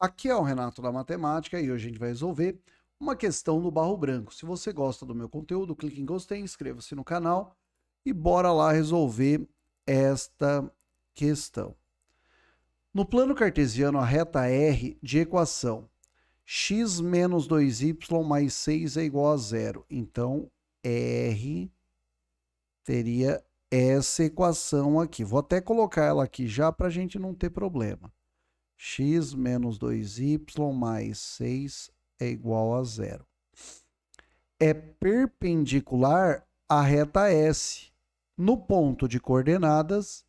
Aqui é o Renato da Matemática e hoje a gente vai resolver uma questão no barro branco. Se você gosta do meu conteúdo, clique em gostei, inscreva-se no canal e bora lá resolver esta questão. No plano cartesiano, a reta R de equação x menos 2y mais 6 é igual a zero. Então, R teria essa equação aqui. Vou até colocar ela aqui já para a gente não ter problema. X menos 2y mais 6 é igual a zero. É perpendicular à reta S, no ponto de coordenadas,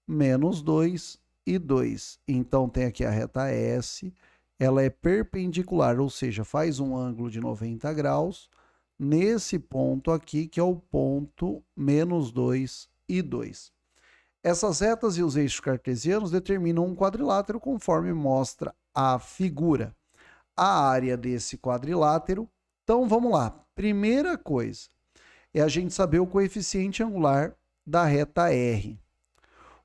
menos 2 e 2. Então, tem aqui a reta S, ela é perpendicular, ou seja, faz um ângulo de 90 graus, nesse ponto aqui, que é o ponto menos 2 e 2. Essas retas e os eixos cartesianos determinam um quadrilátero conforme mostra a figura. A área desse quadrilátero. Então vamos lá. Primeira coisa é a gente saber o coeficiente angular da reta R.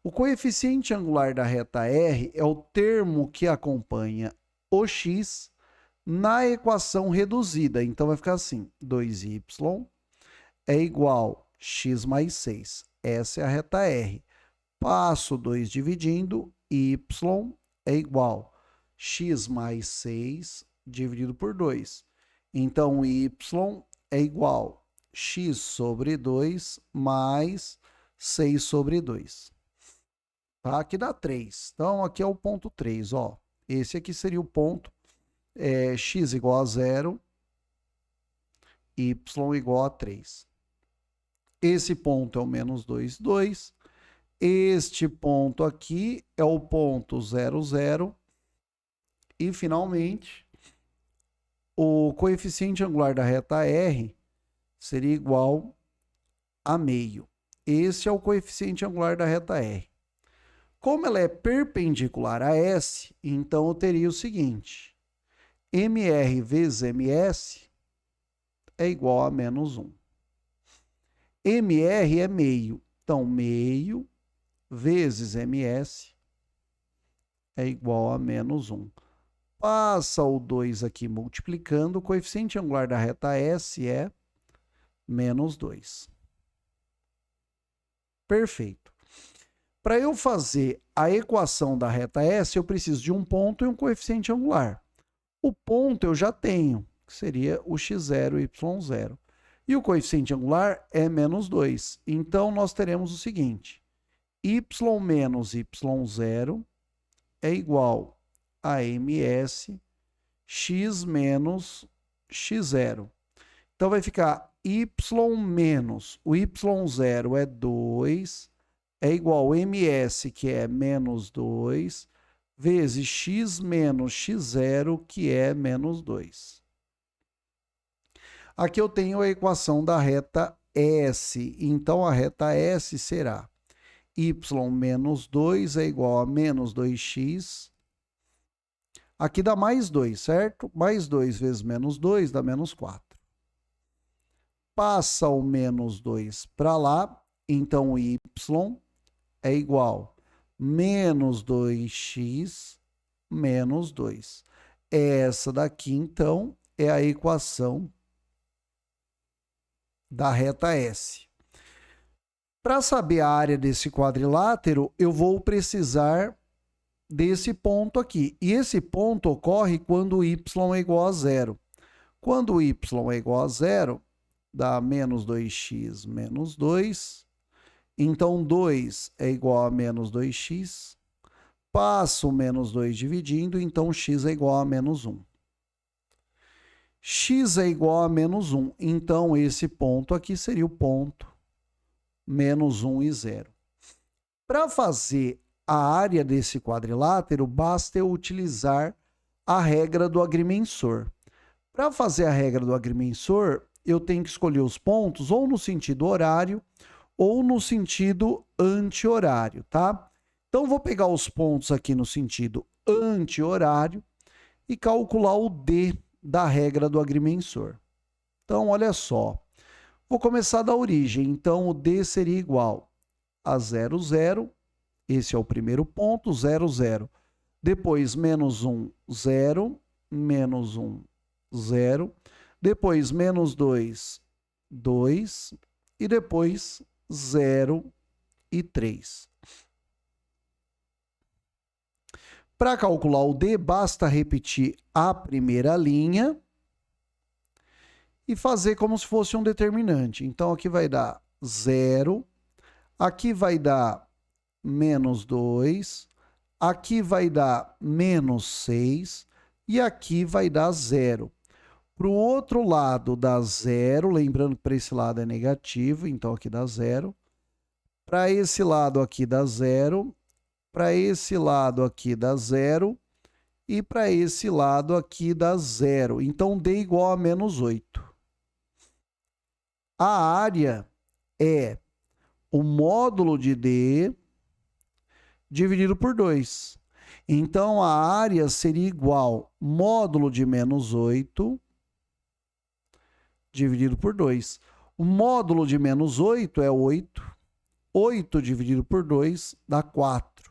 O coeficiente angular da reta R é o termo que acompanha o x na equação reduzida. Então vai ficar assim: 2y é igual a x mais 6. Essa é a reta R. Passo 2 dividindo, y é igual a x mais 6 dividido por 2. Então, y é igual a x sobre 2 mais 6 sobre 2. Tá? Aqui dá 3. Então, aqui é o ponto 3. Ó. Esse aqui seria o ponto x igual a 0, y igual a 3. Esse ponto é o menos 2, 2. Este ponto aqui é o ponto 0, 0. E, finalmente, o coeficiente angular da reta R seria igual a meio. Esse é o coeficiente angular da reta R. Como ela é perpendicular a S, então eu teria o seguinte: MR vezes MS é igual a menos 1. MR é meio. Então, meio vezes MS é igual a menos 1. Passa o 2 aqui multiplicando, o coeficiente angular da reta S é menos 2. Perfeito. Para eu fazer a equação da reta S, eu preciso de um ponto e um coeficiente angular. O ponto eu já tenho, que seria o x0 e y0. E o coeficiente angular é menos 2. Então, nós teremos o seguinte: y menos y0 é igual a ms x menos x0. Então, vai ficar y menos o y0 é 2, é igual a ms, que é menos 2, vezes x menos x0, que é menos 2. Aqui eu tenho a equação da reta S. Então, a reta S será y menos 2 é igual a menos 2x. Aqui dá mais 2, certo? Mais 2 vezes menos 2 dá menos 4. Passa o menos 2 para lá, então y é igual a menos 2x menos 2. Essa daqui, então, é a equação da reta S. Para saber a área desse quadrilátero, eu vou precisar desse ponto aqui. E esse ponto ocorre quando y é igual a 0. Quando y é igual a 0, dá menos 2x menos 2. Então, 2 é igual a menos 2x. Passo o menos 2 dividindo, então x é igual a menos 1. X é igual a menos 1. Então, esse ponto aqui seria o ponto menos 1 e 0. Para fazer a área desse quadrilátero, basta eu utilizar a regra do agrimensor. Para fazer a regra do agrimensor, eu tenho que escolher os pontos ou no sentido horário ou no sentido anti-horário, tá? Então, vou pegar os pontos aqui no sentido anti-horário e calcular o D da regra do agrimensor. Então, olha só. Vou começar da origem. Então, o D seria igual a 0, 0. Esse é o primeiro ponto. 0, 0 depois menos 1, 0, menos 1, 0, depois menos 2, 2, e depois 0 e 3. Para calcular o D, basta repetir a primeira linha e fazer como se fosse um determinante. Então, aqui vai dar 0, aqui vai dar menos 2, aqui vai dar menos 6 e aqui vai dar 0. Para o outro lado dá 0, lembrando que para esse lado é negativo, então aqui dá 0. Para esse lado aqui dá 0. Para esse lado aqui dá 0 e para esse lado aqui dá 0. Então, D igual a menos 8. A área é o módulo de D dividido por 2. Então, a área seria igual módulo de menos 8 dividido por 2. O módulo de menos 8 é 8. 8 dividido por 2 dá 4.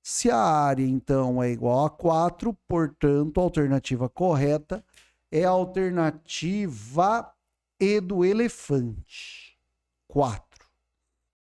Se a área, então, é igual a 4, portanto, a alternativa correta é a alternativa E do elefante, 4.